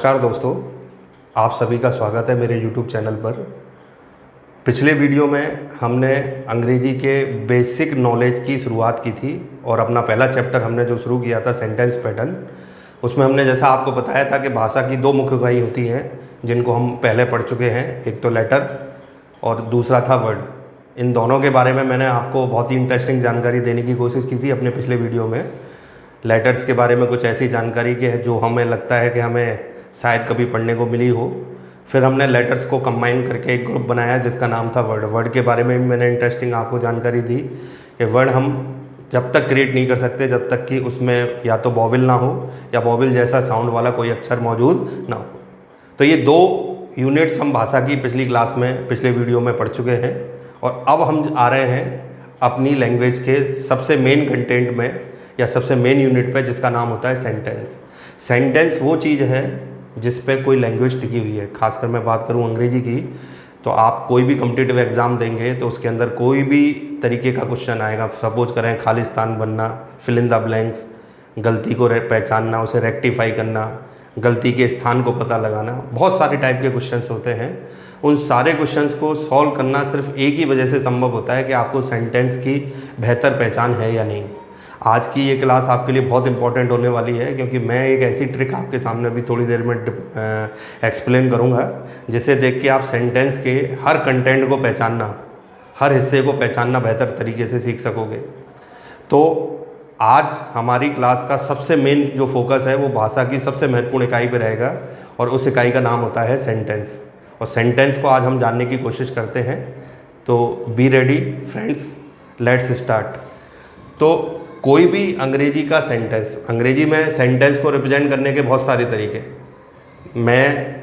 नमस्कार दोस्तों, आप सभी का स्वागत है मेरे YouTube चैनल पर। पिछले वीडियो में हमने अंग्रेजी के बेसिक नॉलेज की शुरुआत की थी और अपना पहला चैप्टर हमने जो शुरू किया था सेंटेंस पैटर्न, उसमें हमने जैसा आपको बताया था कि भाषा की दो मुख्य इकाई होती हैं जिनको हम पहले पढ़ चुके हैं, एक तो लेटर और दूसरा था वर्ड। इन दोनों के बारे में मैंने आपको बहुत ही इंटरेस्टिंग जानकारी देने की कोशिश की थी अपने पिछले वीडियो में। लेटर्स के बारे में कुछ ऐसी जानकारी के है जो हमें लगता है कि हमें शायद कभी पढ़ने को मिली हो। फिर हमने लेटर्स को कंबाइन करके एक ग्रुप बनाया जिसका नाम था वर्ड। वर्ड के बारे में भी मैंने इंटरेस्टिंग आपको जानकारी दी कि वर्ड हम जब तक क्रिएट नहीं कर सकते जब तक कि उसमें या तो वॉवेल ना हो या वॉवेल जैसा साउंड वाला कोई अक्षर मौजूद ना हो। तो ये दो यूनिट्स हम भाषा की पिछली क्लास में पिछले वीडियो में पढ़ चुके हैं और अब हम आ रहे हैं अपनी लैंग्वेज के सबसे मेन कंटेंट में या सबसे मेन यूनिट पे जिसका नाम होता है सेंटेंस। सेंटेंस वो चीज़ है जिस पे कोई लैंग्वेज टिकी हुई है। खासकर मैं बात करूँ अंग्रेजी की, तो आप कोई भी कॉम्पिटिटिव एग्ज़ाम देंगे तो उसके अंदर कोई भी तरीके का क्वेश्चन आएगा। सपोज करें खालिस्तान बनना, फिल इन द ब्लैंक्स, गलती को पहचानना, उसे रेक्टिफाई करना, गलती के स्थान को पता लगाना, बहुत सारे टाइप के क्वेश्चंस होते हैं। उन सारे क्वेश्चंस को सॉल्व करना सिर्फ एक ही वजह से संभव होता है कि आपको सेंटेंस की बेहतर पहचान है या नहीं। आज की ये क्लास आपके लिए बहुत इंपॉर्टेंट होने वाली है क्योंकि मैं एक ऐसी ट्रिक आपके सामने अभी थोड़ी देर में एक्सप्लेन करूँगा जिसे देख के आप सेंटेंस के हर कंटेंट को पहचानना, हर हिस्से को पहचानना बेहतर तरीके से सीख सकोगे। तो आज हमारी क्लास का सबसे मेन जो फोकस है वो भाषा की सबसे महत्वपूर्ण इकाई पर रहेगा और उस इकाई का नाम होता है सेंटेंस। और सेंटेंस को आज हम जानने की कोशिश करते हैं। तो be ready friends, let's start. तो कोई भी अंग्रेजी का सेंटेंस, अंग्रेजी में सेंटेंस को रिप्रेजेंट करने के बहुत सारे तरीके हैं। मैं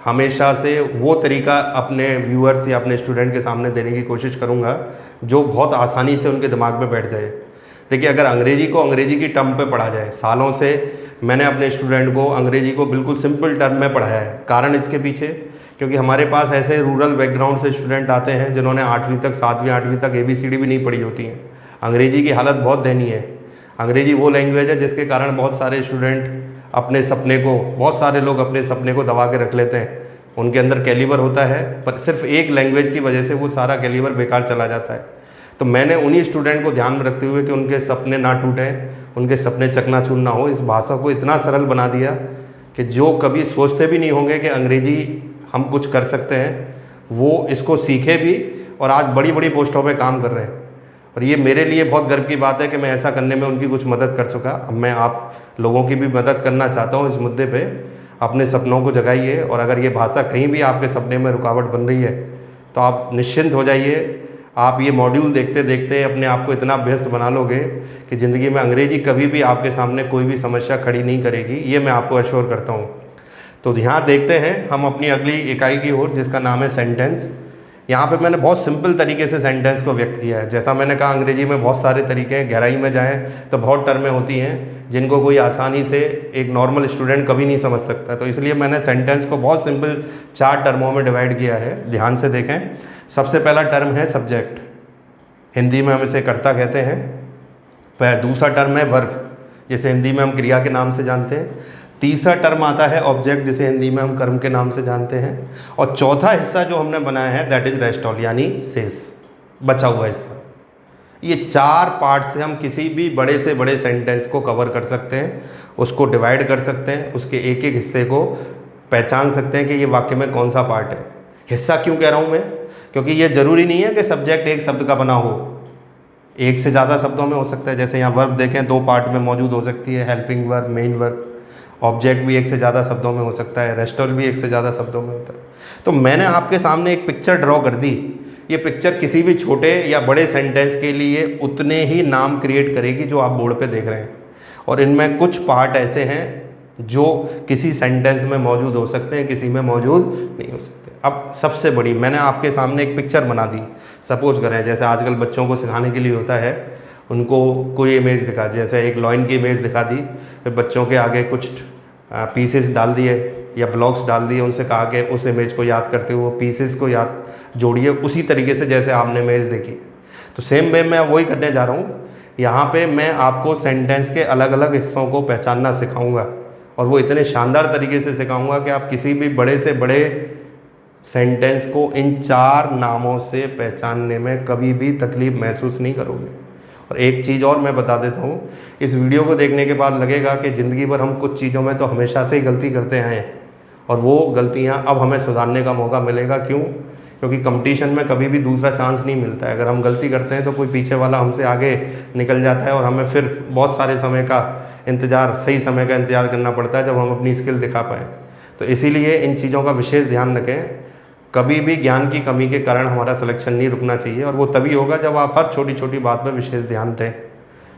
हमेशा से वो तरीका अपने व्यूअर्स या अपने स्टूडेंट के सामने देने की कोशिश करूँगा जो बहुत आसानी से उनके दिमाग में बैठ जाए। देखिए, अगर अंग्रेजी को अंग्रेजी की टर्म पे पढ़ा जाए, सालों से मैंने अपने स्टूडेंट को अंग्रेजी को बिल्कुल सिंपल टर्म में पढ़ाया है। कारण इसके पीछे क्योंकि हमारे पास ऐसे रूरल बैकग्राउंड से स्टूडेंट आते हैं जिन्होंने 8वीं तक 7वीं 8वीं तक ABCD भी नहीं पढ़ी होती हैं। अंग्रेजी की हालत बहुत दयनीय है। अंग्रेजी वो लैंग्वेज है जिसके कारण बहुत सारे स्टूडेंट अपने सपने को, बहुत सारे लोग अपने सपने को दबा के रख लेते हैं। उनके अंदर कैलिबर होता है पर सिर्फ एक लैंग्वेज की वजह से वो सारा कैलिबर बेकार चला जाता है। तो मैंने उन्हीं स्टूडेंट को ध्यान में रखते हुए कि उनके सपने ना टूटें, उनके सपने चकनाचूर ना हो, इस भाषा को इतना सरल बना दिया कि जो कभी सोचते भी नहीं होंगे कि अंग्रेजी हम कुछ कर सकते हैं, वो इसको सीखे भी और आज बड़ी बड़ी पोस्टों पे काम कर रहे हैं। और ये मेरे लिए बहुत गर्व की बात है कि मैं ऐसा करने में उनकी कुछ मदद कर सका। अब मैं आप लोगों की भी मदद करना चाहता हूँ इस मुद्दे पे। अपने सपनों को जगाइए और अगर ये भाषा कहीं भी आपके सपने में रुकावट बन रही है तो आप निश्चिंत हो जाइए। आप ये मॉड्यूल देखते देखते अपने आप को इतना व्यस्त बना लोगे कि ज़िंदगी में अंग्रेजी कभी भी आपके सामने कोई भी समस्या खड़ी नहीं करेगी, ये मैं आपको एश्योर करता हूँ। तो यहाँ देखते हैं हम अपनी अगली इकाई की ओर जिसका नाम है सेंटेंस। यहाँ पे मैंने बहुत सिंपल तरीके से सेंटेंस को व्यक्त किया है। जैसा मैंने कहा, अंग्रेजी में बहुत सारे तरीके हैं। गहराई में जाएं तो बहुत टर्में होती हैं जिनको कोई आसानी से एक नॉर्मल स्टूडेंट कभी नहीं समझ सकता। तो इसलिए मैंने सेंटेंस को बहुत सिंपल 4 टर्मों में डिवाइड किया है। ध्यान से देखें। सबसे पहला टर्म है सब्जेक्ट, हिंदी में हम इसे कर्ता कहते हैं। दूसरा टर्म है वर्ब, जिसे हिंदी में हम क्रिया के नाम से जानते हैं। तीसरा टर्म आता है ऑब्जेक्ट, जिसे हिंदी में हम कर्म के नाम से जानते हैं। और चौथा हिस्सा जो हमने बनाया है दैट इज रेस्ट ऑल, यानी शेष, बचा हुआ हिस्सा। ये 4 पार्ट से हम किसी भी बड़े से बड़े सेंटेंस को कवर कर सकते हैं, उसको डिवाइड कर सकते हैं, उसके एक एक हिस्से को पहचान सकते हैं कि ये वाक्य में कौन सा पार्ट है। हिस्सा क्यों कह रहा हूँ मैं? क्योंकि ये ज़रूरी नहीं है कि सब्जेक्ट एक शब्द का बना हो, एक से ज़्यादा शब्दों में हो सकता है। जैसे यहाँ वर्ब देखें, 2 पार्ट में मौजूद हो सकती है, helping verb, main verb. Object भी एक से ज़्यादा शब्दों में हो सकता है, रेस्ट ऑल भी एक से ज़्यादा शब्दों में होता है। तो मैंने आपके सामने एक पिक्चर ड्रॉ कर दी। ये पिक्चर किसी भी छोटे या बड़े सेंटेंस के लिए उतने ही नाम क्रिएट करेगी जो आप बोर्ड पे देख रहे हैं। और इनमें कुछ पार्ट ऐसे हैं जो किसी सेंटेंस में मौजूद हो सकते हैं, किसी में मौजूद नहीं हो सकते। अब सबसे बड़ी, मैंने आपके सामने एक पिक्चर बना दी। सपोज करें जैसे आजकल बच्चों को सिखाने के लिए होता है, उनको कोई इमेज दिखा दी, जैसे एक लॉइन की इमेज दिखा दी, फिर बच्चों के आगे कुछ पीसेस डाल दिए या ब्लॉक्स डाल दिए, उनसे कहा कि उस इमेज को याद करते हुए पीसेस को याद जोड़िए उसी तरीके से जैसे आपने इमेज देखी है। तो सेम वे मैं वही करने जा रहा हूँ। यहाँ पे मैं आपको सेंटेंस के अलग अलग हिस्सों को पहचानना सिखाऊंगा और वो इतने शानदार तरीके से सिखाऊंगा कि आप किसी भी बड़े से बड़े सेंटेंस को इन 4 नामों से पहचानने में कभी भी तकलीफ़ महसूस नहीं करोगे। और एक चीज़ और मैं बता देता हूँ, इस वीडियो को देखने के बाद लगेगा कि ज़िंदगी भर हम कुछ चीज़ों में तो हमेशा से ही गलती करते आए हैं और वो गलतियाँ अब हमें सुधारने का मौका मिलेगा। क्यों? क्योंकि कंपटीशन में कभी भी दूसरा चांस नहीं मिलता है। अगर हम गलती करते हैं तो कोई पीछे वाला हमसे आगे निकल जाता है और हमें फिर बहुत सारे समय का इंतज़ार, सही समय का इंतज़ार करना पड़ता है जब हम अपनी स्किल दिखा पाएँ। तो इसीलिए इन चीज़ों का विशेष ध्यान रखें। कभी भी ज्ञान की कमी के कारण हमारा सिलेक्शन नहीं रुकना चाहिए, और वो तभी होगा जब आप हर छोटी छोटी बात पर विशेष ध्यान दें।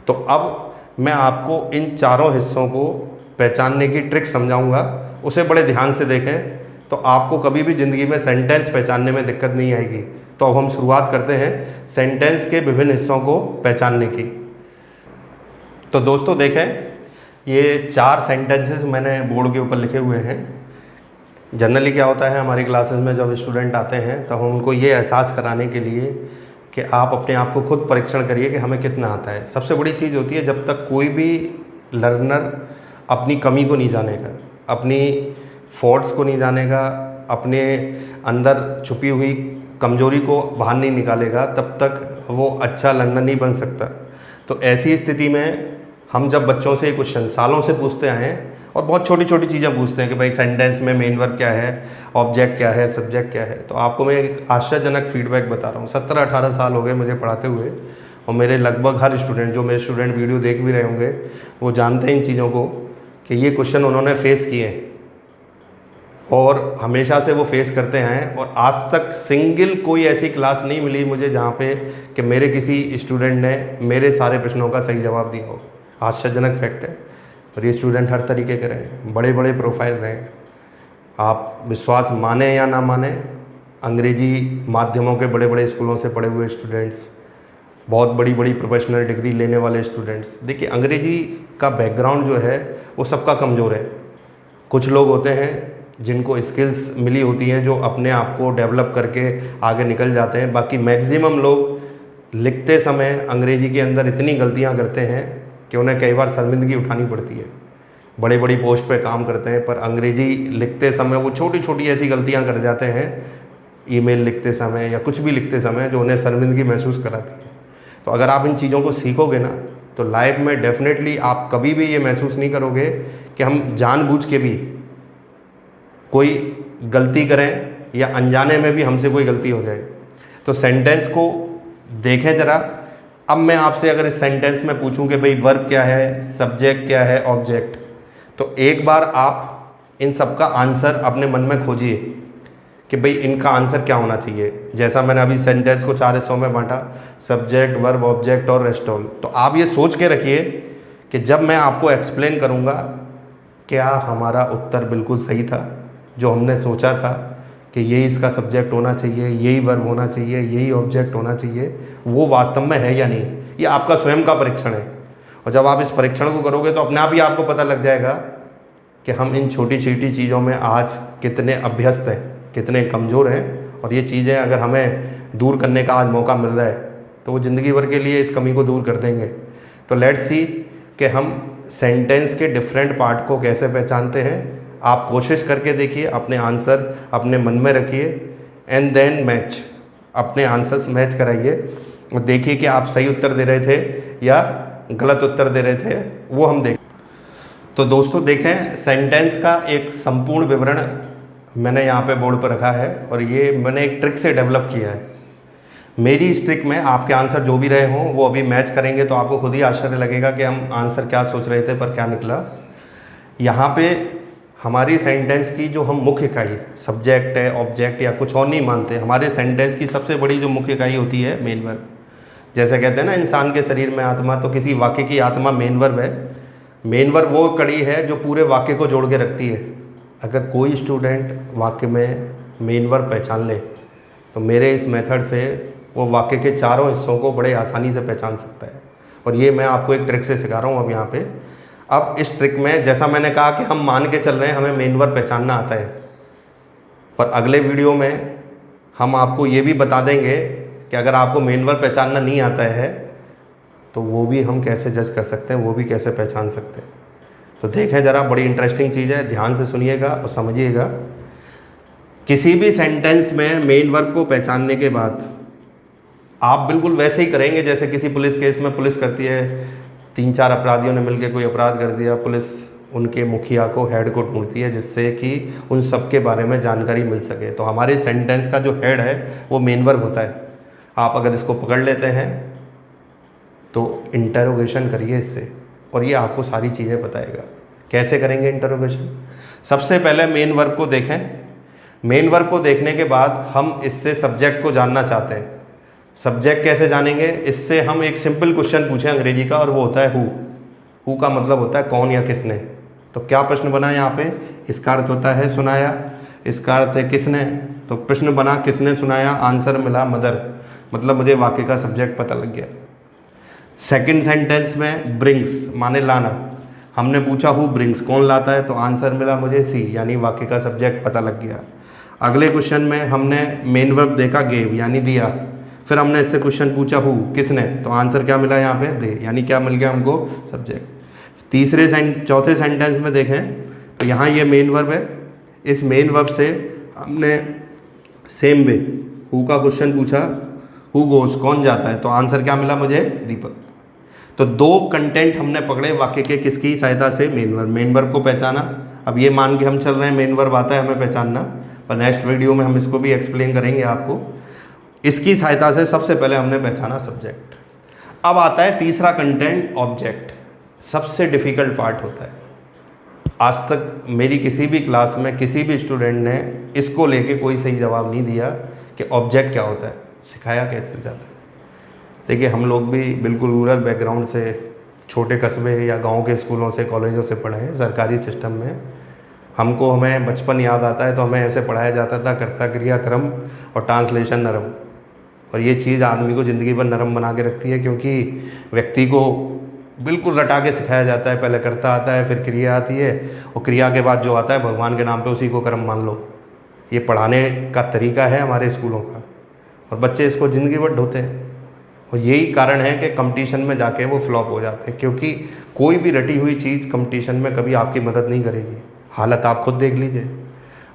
तो अब मैं आपको इन चारों हिस्सों को पहचानने की ट्रिक समझाऊंगा, उसे बड़े ध्यान से देखें तो आपको कभी भी ज़िंदगी में सेंटेंस पहचानने में दिक्कत नहीं आएगी। तो अब हम शुरुआत करते हैं सेंटेंस के विभिन्न हिस्सों को पहचानने की। तो दोस्तों देखें, ये 4 सेंटेंसेस मैंने बोर्ड के ऊपर लिखे हुए हैं। जनरली क्या होता है, हमारी क्लासेस में जब स्टूडेंट आते हैं तब हम उनको ये एहसास कराने के लिए कि आप अपने आप को खुद परीक्षण करिए कि हमें कितना आता है। सबसे बड़ी चीज़ होती है, जब तक कोई भी लर्नर अपनी कमी को नहीं जानेगा, अपनी फॉल्ट्स को नहीं जानेगा, अपने अंदर छुपी हुई कमजोरी को बाहर नहीं निकालेगा, तब तक वो अच्छा लर्नर नहीं बन सकता। तो ऐसी स्थिति में हम जब बच्चों से क्वेश्चन सालों से पूछते आए हैं और बहुत छोटी छोटी चीज़ें पूछते हैं कि भाई सेंटेंस में मेन वर्ब क्या है, ऑब्जेक्ट क्या है, सब्जेक्ट क्या है, तो आपको मैं एक आश्चर्यजनक फीडबैक बता रहा हूँ। 17-18 साल हो गए मुझे पढ़ाते हुए, और मेरे लगभग हर स्टूडेंट, जो मेरे स्टूडेंट वीडियो देख भी रहे होंगे, वो जानते हैं इन चीज़ों को कि ये क्वेश्चन उन्होंने फेस किए हैं और हमेशा से वो फेस करते हैं। और आज तक सिंगल कोई ऐसी क्लास नहीं मिली मुझे जहाँ पे कि मेरे किसी स्टूडेंट ने मेरे सारे प्रश्नों का सही जवाब दिया हो। आश्चर्यजनक फैक्ट है। और ये स्टूडेंट हर तरीके के रहे, बड़े बड़े प्रोफाइल रहे। आप विश्वास माने या ना माने, अंग्रेजी माध्यमों के बड़े बड़े स्कूलों से पढ़े हुए स्टूडेंट्स, बहुत बड़ी बड़ी प्रोफेशनल डिग्री लेने वाले स्टूडेंट्स। देखिए, अंग्रेजी का बैकग्राउंड जो है वो सबका कमज़ोर है। कुछ लोग होते हैं जिनको स्किल्स मिली होती हैं, जो अपने आप को डेवलप करके आगे निकल जाते हैं। बाकी मैक्सिमम लोग लिखते समय अंग्रेजी के अंदर इतनी गलतियां करते हैं कि उन्हें कई बार शर्मिंदगी उठानी पड़ती है। बड़ी बड़ी पोस्ट पे काम करते हैं पर अंग्रेजी लिखते समय वो छोटी छोटी ऐसी गलतियां कर जाते हैं, ईमेल लिखते समय या कुछ भी लिखते समय, जो उन्हें शर्मिंदगी महसूस कराती है। तो अगर आप इन चीज़ों को सीखोगे ना, तो लाइफ में डेफिनेटली आप कभी भी ये महसूस नहीं करोगे कि हम जानबूझ के भी कोई गलती करें या अनजाने में भी हमसे कोई गलती हो जाए। तो सेंटेंस को देखें ज़रा। अब मैं आपसे अगर इस सेंटेंस में पूछूं कि भाई वर्ब क्या है, सब्जेक्ट क्या है, ऑब्जेक्ट, तो एक बार आप इन सब का आंसर अपने मन में खोजिए कि भाई इनका आंसर क्या होना चाहिए। जैसा मैंने अभी सेंटेंस को 4 हिस्सों में बांटा, सब्जेक्ट, वर्ब, ऑब्जेक्ट और रेस्ट ऑल। तो आप ये सोच के रखिए कि जब मैं आपको एक्सप्लेन करूँगा, क्या हमारा उत्तर बिल्कुल सही था, जो हमने सोचा था कि यही इसका सब्जेक्ट होना चाहिए, यही वर्ब होना चाहिए, यही ऑब्जेक्ट होना चाहिए, वो वास्तव में है या नहीं। ये आपका स्वयं का परीक्षण है। और जब आप इस परीक्षण को करोगे तो अपने आप ही आपको पता लग जाएगा कि हम इन छोटी छोटी चीज़ों में आज कितने अभ्यस्त हैं, कितने कमज़ोर हैं। और ये चीज़ें अगर हमें दूर करने का आज मौका मिल रहा है तो वो ज़िंदगी भर के लिए इस कमी को दूर कर देंगे। तो लेट्स सी कि हम सेंटेंस के डिफरेंट पार्ट को कैसे पहचानते हैं। आप कोशिश करके देखिए, अपने आंसर अपने मन में रखिए एंड देन मैच, अपने आंसर्स मैच कराइए और देखिए कि आप सही उत्तर दे रहे थे या गलत उत्तर दे रहे थे, वो हम देखें। तो दोस्तों देखें, सेंटेंस का एक संपूर्ण विवरण मैंने यहाँ पे बोर्ड पर रखा है और ये मैंने एक ट्रिक से डेवलप किया है। मेरी इस ट्रिक में आपके आंसर जो भी रहे हों वो अभी मैच करेंगे तो आपको खुद ही आश्चर्य लगेगा कि हम आंसर क्या सोच रहे थे पर क्या निकला। यहाँ पे हमारी सेंटेंस की जो हम मुख्य इकाई, सब्जेक्ट है, ऑब्जेक्ट या कुछ और नहीं मानते, हमारे सेंटेंस की सबसे बड़ी जो मुख्य इकाई होती है मेन वर्ब। जैसे कहते हैं ना, इंसान के शरीर में आत्मा, तो किसी वाक्य की आत्मा मेन वर्ब है। मेन वर्ब वो कड़ी है जो पूरे वाक्य को जोड़ के रखती है। अगर कोई स्टूडेंट वाक्य में मेन वर्ब पहचान ले तो मेरे इस मेथड से वो वाक्य के चारों हिस्सों को बड़े आसानी से पहचान सकता है। और ये मैं आपको एक ट्रिक से सिखा रहा हूँ अब यहाँ पे। अब इस ट्रिक में जैसा मैंने कहा कि हम मान के चल रहे हैं हमें मेन वर्ब पहचानना आता है, पर अगले वीडियो में हम आपको ये भी बता देंगे कि अगर आपको मेन वर्ब पहचानना नहीं आता है तो वो भी हम कैसे जज कर सकते हैं, वो भी कैसे पहचान सकते हैं। तो देखें ज़रा, बड़ी इंटरेस्टिंग चीज़ है, ध्यान से सुनिएगा और समझिएगा। किसी भी सेंटेंस में मेन वर्ब को पहचानने के बाद आप बिल्कुल वैसे ही करेंगे जैसे किसी पुलिस केस में पुलिस करती है। 3-4 अपराधियों ने मिलकर कोई अपराध कर दिया, पुलिस उनके मुखिया को, हेड को ढूंढती है जिससे कि उन सब के बारे में जानकारी मिल सके। तो हमारे सेंटेंस का जो हेड है वो मेन वर्ब होता है। आप अगर इसको पकड़ लेते हैं तो इंटरोगेशन करिए इससे, और ये आपको सारी चीज़ें बताएगा। कैसे करेंगे इंटरोगेशन? सबसे पहले मेन वर्ब को देखें। मेन वर्ब को देखने के बाद हम इससे सब्जेक्ट को जानना चाहते हैं। सब्जेक्ट कैसे जानेंगे? इससे हम एक सिंपल क्वेश्चन पूछें अंग्रेजी का, और वो होता है हु। हु का मतलब होता है कौन या किसने। तो क्या प्रश्न बना यहाँ पे? इसका अर्थ होता है सुनाया, इसका अर्थ है किसने। तो प्रश्न बना किसने सुनाया, आंसर मिला मदर, मतलब मुझे वाक्य का सब्जेक्ट पता लग गया। सेकंड सेंटेंस में ब्रिंग्स माने लाना, हमने पूछा हु ब्रिंग्स, कौन लाता है, तो आंसर मिला मुझे सी, यानी वाक्य का सब्जेक्ट पता लग गया। अगले क्वेश्चन में हमने मेन वर्ब देखा गेव, यानी दिया। फिर हमने इससे क्वेश्चन पूछा हु किसने, तो आंसर क्या मिला यहाँ पे? दे, यानी क्या मिल गया हमको? सब्जेक्ट। चौथे सेंटेंस में देखें तो यहाँ ये मेन वर्ब है। इस मेन वर्ब से हमने सेम वे हु का क्वेश्चन पूछा, हु गोस, कौन जाता है, तो आंसर क्या मिला मुझे? दीपक। तो 2 कंटेंट हमने पकड़े वाक्य के, किसकी सहायता से? मेन वर्ब को पहचाना। अब ये मान के हम चल रहे हैं मेन वर्ब आता है हमें पहचानना, पर नेक्स्ट वीडियो में हम इसको भी एक्सप्लेन करेंगे आपको। इसकी सहायता से सबसे पहले हमने पहचाना सब्जेक्ट। अब आता है तीसरा कंटेंट, ऑब्जेक्ट। सबसे डिफ़िकल्ट पार्ट होता है। आज तक मेरी किसी भी क्लास में किसी भी स्टूडेंट ने इसको लेके कोई सही जवाब नहीं दिया कि ऑब्जेक्ट क्या होता है, सिखाया कैसे जाता है। देखिए, हम लोग भी बिल्कुल रूरल बैकग्राउंड से, छोटे कस्बे या गांव के स्कूलों से, कॉलेजों से पढ़े हैं, सरकारी सिस्टम में। हमें बचपन याद आता है तो हमें ऐसे पढ़ाया जाता था, कर्ता क्रिया क्रम और ट्रांसलेशन नरम। और ये चीज़ आदमी को ज़िंदगी भर नरम बना के रखती है, क्योंकि व्यक्ति को बिल्कुल रटा के सिखाया जाता है। पहले कर्ता आता है, फिर क्रिया आती है, और क्रिया के बाद जो आता है भगवान के नाम पे उसी को कर्म मान लो। ये पढ़ाने का तरीका है हमारे स्कूलों का, और बच्चे इसको ज़िंदगी भर ढोते हैं। और यही कारण है कि कंपटीशन में जाके वो फ्लॉप हो जाते हैं, क्योंकि कोई भी रटी हुई चीज़ कंपटीशन में कभी आपकी मदद नहीं करेगी। हालत आप खुद देख लीजिए।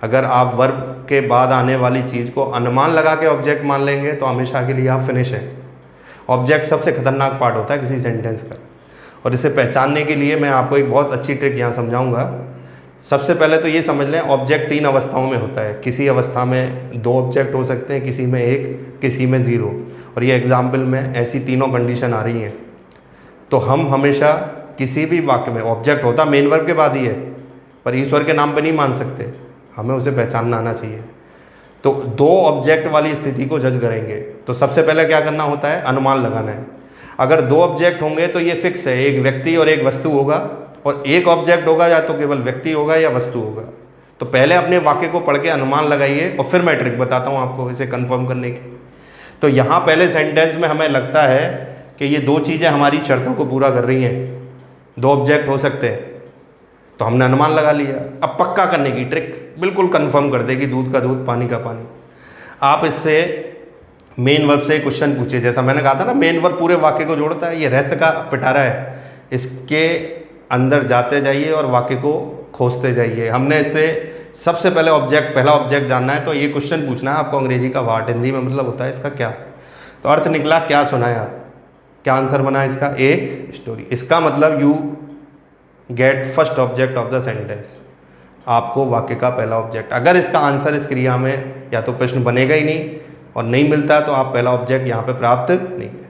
अगर आप वर्ब के बाद आने वाली चीज़ को अनुमान लगा के ऑब्जेक्ट मान लेंगे तो हमेशा के लिए आप फिनिश हैं। ऑब्जेक्ट सबसे खतरनाक पार्ट होता है किसी सेंटेंस का, और इसे पहचानने के लिए मैं आपको एक बहुत अच्छी ट्रिक यहाँ समझाऊंगा। सबसे पहले तो ये समझ लें, ऑब्जेक्ट 3 अवस्थाओं में होता है। किसी अवस्था में 2 ऑब्जेक्ट हो सकते हैं, किसी में 1, किसी में 0। और ये एग्जाम्पल में ऐसी तीनों कंडीशन आ रही हैं। तो हम हमेशा किसी भी वाक्य में, ऑब्जेक्ट होता मेन वर्ब के बाद ही है, पर ईश्वर के नाम पे नहीं मान सकते, हमें उसे पहचानना आना चाहिए। तो 2 ऑब्जेक्ट वाली स्थिति को जज करेंगे तो सबसे पहले क्या करना होता है? अनुमान लगाना है। अगर 2 ऑब्जेक्ट होंगे तो ये फिक्स है, एक व्यक्ति और एक वस्तु होगा, और एक ऑब्जेक्ट होगा या तो केवल व्यक्ति होगा या वस्तु होगा। तो पहले अपने वाक्य को पढ़ के अनुमान लगाइए, और फिर मैं ट्रिक बताता हूँ आपको इसे कंफर्म करने की। तो यहाँ पहले सेंटेंस में हमें लगता है कि ये 2 चीज़ें हमारी शर्तों को पूरा कर रही हैं, 2 ऑब्जेक्ट हो सकते हैं, तो हमने अनुमान लगा लिया। अब पक्का करने की ट्रिक बिल्कुल कंफर्म कर देगी, दूध का दूध पानी का पानी। आप इससे मेन वर्ब से क्वेश्चन पूछिए। जैसा मैंने कहा था ना, मेन वर्ब पूरे वाक्य को जोड़ता है, ये रहस्य का पिटारा है। इसके अंदर जाते जाइए और वाक्य को खोजते जाइए। हमने इससे सबसे पहले पहला ऑब्जेक्ट जानना है, तो ये क्वेश्चन पूछना है आपको अंग्रेजी का व्हाट, हिंदी में मतलब होता है इसका क्या। तो अर्थ निकला क्या सुनाया, क्या आंसर बना इसका? A story. इसका मतलब you get first object of the sentence, आपको वाक्य का पहला ऑब्जेक्ट। अगर इसका आंसर इस क्रिया में या तो प्रश्न बनेगा ही नहीं और नहीं मिलता तो आप पहला ऑब्जेक्ट यहाँ पे प्राप्त नहीं है।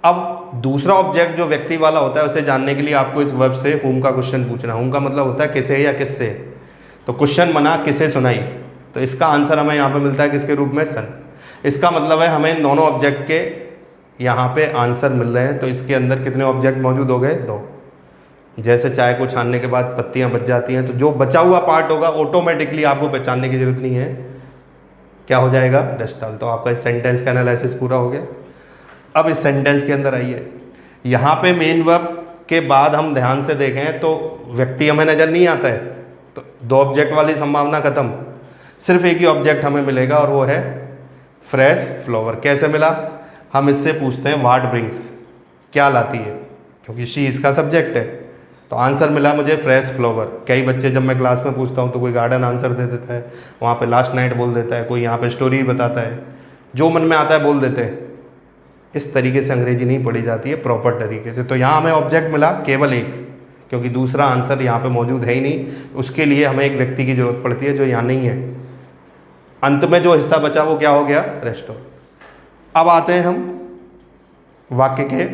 अब दूसरा ऑब्जेक्ट जो व्यक्ति वाला होता है उसे जानने के लिए आपको इस वर्ब से हुम का क्वेश्चन पूछना। हुम का मतलब होता है किसे या किससे। तो क्वेश्चन बना किसे सुनाई, तो इसका आंसर हमें यहाँ पे मिलता है किसके रूप में? सन। इसका मतलब है हमें इन दोनों ऑब्जेक्ट के यहाँ पे आंसर मिल रहे हैं। तो इसके अंदर कितने ऑब्जेक्ट मौजूद हो गए? 2। जैसे चाय को छानने के बाद पत्तियाँ बच जाती हैं, तो जो बचा हुआ पार्ट होगा ऑटोमेटिकली आपको पहचानने की जरूरत नहीं है, क्या हो जाएगा? रस्टाल। तो आपका इस सेंटेंस का एनालिसिस पूरा हो गया। अब इस सेंटेंस के अंदर आइए, यहाँ पे मेन वर्ब के बाद हम ध्यान से देखें तो व्यक्ति हमें नज़र नहीं आता है, तो 2 ऑब्जेक्ट वाली संभावना खत्म। सिर्फ एक ही ऑब्जेक्ट हमें मिलेगा और वो है फ्रेश फ्लावर। कैसे मिला? हम इससे पूछते हैं व्हाट ब्रिंग्स, क्या लाती है, क्योंकि शी इसका सब्जेक्ट है। तो आंसर मिला मुझे फ्रेश फ्लावर। कई बच्चे जब मैं क्लास में पूछता हूँ तो कोई गार्डन आंसर दे देता है, वहाँ पे लास्ट नाइट बोल देता है, कोई यहाँ पे स्टोरी बताता है, जो मन में आता है बोल देते हैं। इस तरीके से अंग्रेजी नहीं पढ़ी जाती है प्रॉपर तरीके से। तो यहाँ हमें ऑब्जेक्ट मिला केवल एक, क्योंकि दूसरा आंसर यहाँ पे मौजूद है ही नहीं। उसके लिए हमें एक व्यक्ति की ज़रूरत पड़ती है जो यहाँ नहीं है। अंत में जो हिस्सा बचा वो क्या हो गया, रेस्टोरेंट। अब आते हैं हम वाक्य के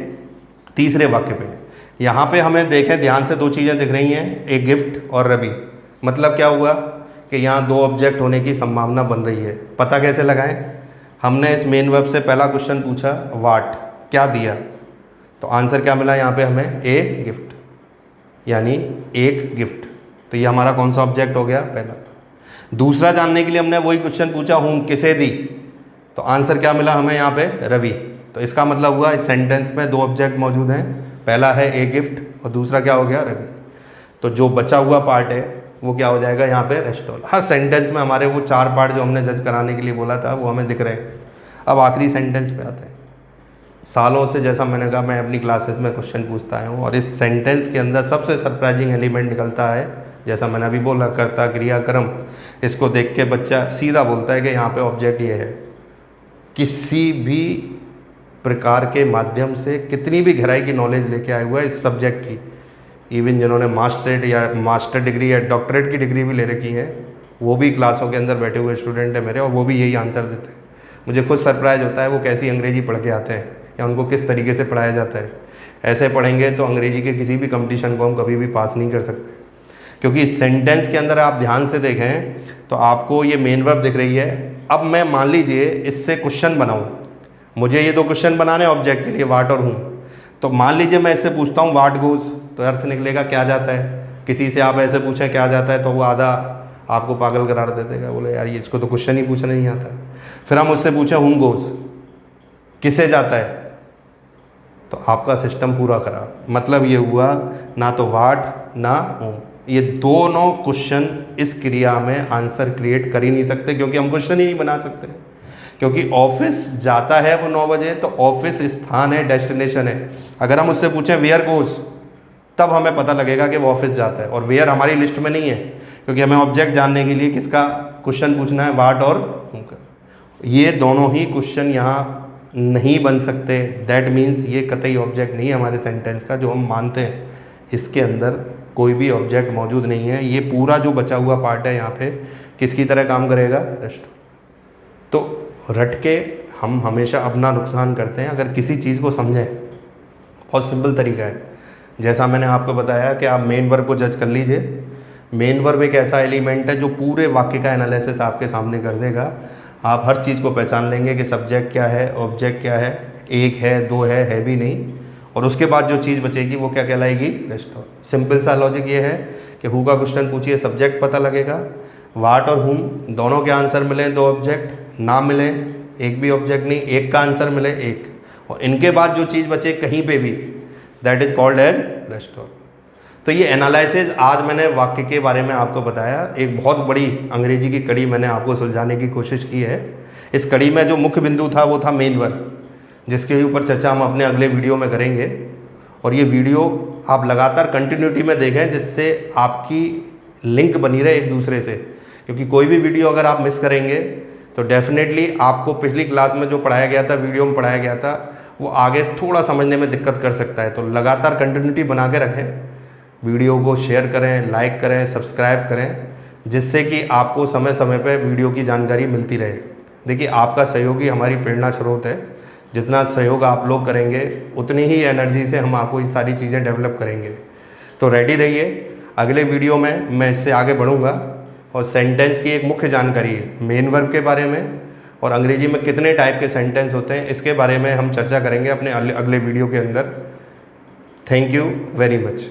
तीसरे वाक्य पे। यहाँ पे हमें देखें ध्यान से, दो चीज़ें दिख रही हैं, एक गिफ्ट और रवि। मतलब क्या हुआ कि यहाँ दो ऑब्जेक्ट होने की संभावना बन रही है। पता कैसे लगाएं? हमने इस मेन वर्ब से पहला क्वेश्चन पूछा वाट, क्या दिया, तो आंसर क्या मिला यहाँ पे हमें, ए गिफ्ट, यानी एक गिफ्ट। तो ये हमारा कौन सा ऑब्जेक्ट हो गया, पहला। दूसरा जानने के लिए हमने वही क्वेश्चन पूछा हूँ किसे दी, तो आंसर क्या मिला हमें यहाँ पे, रवि। तो इसका मतलब हुआ इस सेंटेंस में दो ऑब्जेक्ट मौजूद हैं, पहला है ए गिफ्ट और दूसरा क्या हो गया, रवि। तो जो बचा हुआ पार्ट है वो क्या हो जाएगा यहाँ पे, रेस्टोरेंट। हर सेंटेंस में हमारे वो चार पार्ट जो हमने जज कराने के लिए बोला था वो हमें दिख रहे हैं। अब आखिरी सेंटेंस पे आते हैं। सालों से, जैसा मैंने कहा, मैं अपनी क्लासेस में क्वेश्चन पूछता आया हूँ और इस सेंटेंस के अंदर सबसे सरप्राइजिंग एलिमेंट निकलता है, जैसा मैंने अभी बोला, कर्ता क्रिया कर्म। इसको देख के बच्चा सीधा बोलता है कि यहाँ पे ऑब्जेक्ट ये है। किसी भी प्रकार के माध्यम से कितनी भी गहराई की नॉलेज लेके आया हुआ है इस सब्जेक्ट की, इवन जिन्होंने मास्टरेट या मास्टर डिग्री या डॉक्टरेट की डिग्री भी ले रखी है, वो भी क्लासों के अंदर बैठे हुए स्टूडेंट हैं मेरे, और वो भी यही आंसर देते हैं। मुझे खुद सरप्राइज होता है वो कैसी अंग्रेजी पढ़ के आते हैं या उनको किस तरीके से पढ़ाया जाता है। ऐसे पढ़ेंगे तो अंग्रेजी के किसी भी कंपटीशन को हम कभी भी पास नहीं कर सकते, क्योंकि इस सेंटेंस के अंदर आप ध्यान से देखें तो आपको ये मेन वर्ब दिख रही है। अब मैं मान लीजिए इससे क्वेश्चन बनाऊँ, मुझे ये दो क्वेश्चन बनाने ऑब्जेक्ट के लिए, वाट और हूँ। तो मान लीजिए मैं इससे पूछता हूँ वाट गोज, तो अर्थ निकलेगा क्या जाता है। किसी से आप ऐसे पूछें क्या जाता है तो वो आधा आपको पागल करार दे देगा, बोले यार ये इसको तो क्वेश्चन ही पूछना नहीं आता। फिर हम उससे पूछें हुम गोज, किसे जाता है, तो आपका सिस्टम पूरा खराब। मतलब ये हुआ ना तो वाट ना हुम, ये दोनों क्वेश्चन इस क्रिया में आंसर क्रिएट कर ही नहीं सकते, क्योंकि हम क्वेश्चन ही नहीं बना सकते। क्योंकि ऑफिस जाता है वो 9 बजे, तो ऑफिस स्थान है, डेस्टिनेशन है। अगर हम उससे पूछें वेयर गोज, तब हमें पता लगेगा कि वो ऑफिस जाता है, और वेयर हमारी लिस्ट में नहीं है, क्योंकि हमें ऑब्जेक्ट जानने के लिए किसका क्वेश्चन पूछना है, वाट और हुम का। ये दोनों ही क्वेश्चन यहाँ नहीं बन सकते। दैट मीन्स ये कतई ऑब्जेक्ट नहीं है हमारे सेंटेंस का जो हम मानते हैं। इसके अंदर कोई भी ऑब्जेक्ट मौजूद नहीं है। ये पूरा जो बचा हुआ पार्ट है यहाँ पे किसकी तरह काम करेगा, रेस्टोरेंट। तो रट के हम हमेशा अपना नुकसान करते हैं अगर किसी चीज़ को समझें। बहुत सिंपल तरीका है, जैसा मैंने आपको बताया कि आप मेन वर्ब को जज कर लीजिए। मेन वर्ब एक ऐसा एलिमेंट है जो पूरे वाक्य का एनालिसिस आपके सामने कर देगा। आप हर चीज़ को पहचान लेंगे कि सब्जेक्ट क्या है, ऑब्जेक्ट क्या है, एक है, दो है भी नहीं, और उसके बाद जो चीज़ बचेगी वो क्या कहलाएगी, रेस्टोरेंट। सिंपल सा लॉजिक ये है कि हु का क्वेश्चन पूछिए, सब्जेक्ट पता लगेगा। वाट और हुम दोनों के आंसर मिले, दो ऑब्जेक्ट ना मिले, एक भी ऑब्जेक्ट नहीं, एक का आंसर मिले, एक, और इनके बाद जो चीज़ बचे कहीं पे भी, that is called as restaurant. तो ये एनालिसिस आज मैंने वाक्य के बारे में आपको बताया। एक बहुत बड़ी अंग्रेजी की कड़ी मैंने आपको सुलझाने की कोशिश की है। इस कड़ी में जो मुख्य बिंदु था वो था मेन वर्ब, जिसके ऊपर चर्चा हम अपने अगले वीडियो में करेंगे। और ये वीडियो आप लगातार कंटिन्यूटी में देखें, जिससे आपकी लिंक बनी रहे एक दूसरे से, क्योंकि कोई भी वीडियो अगर आप मिस करेंगे तो डेफिनेटली आपको पिछली क्लास में जो पढ़ाया गया था, वीडियो में पढ़ाया गया था, वो आगे थोड़ा समझने में दिक्कत कर सकता है। तो लगातार कंटिन्यूटी बना के रखें, वीडियो को शेयर करें, लाइक करें, सब्सक्राइब करें, जिससे कि आपको समय समय पर वीडियो की जानकारी मिलती रहे। देखिए, आपका सहयोग ही हमारी प्रेरणा स्रोत है। जितना सहयोग आप लोग करेंगे उतनी ही एनर्जी से हम आपको ये सारी चीज़ें डेवलप करेंगे। तो रेडी रहिए, अगले वीडियो में मैं इससे आगे बढ़ूँगा और सेंटेंस की एक मुख्य जानकारी है मेन वर्ब के बारे में, और अंग्रेजी में कितने टाइप के सेंटेंस होते हैं इसके बारे में हम चर्चा करेंगे अपने अगले वीडियो के अंदर। Thank you very much.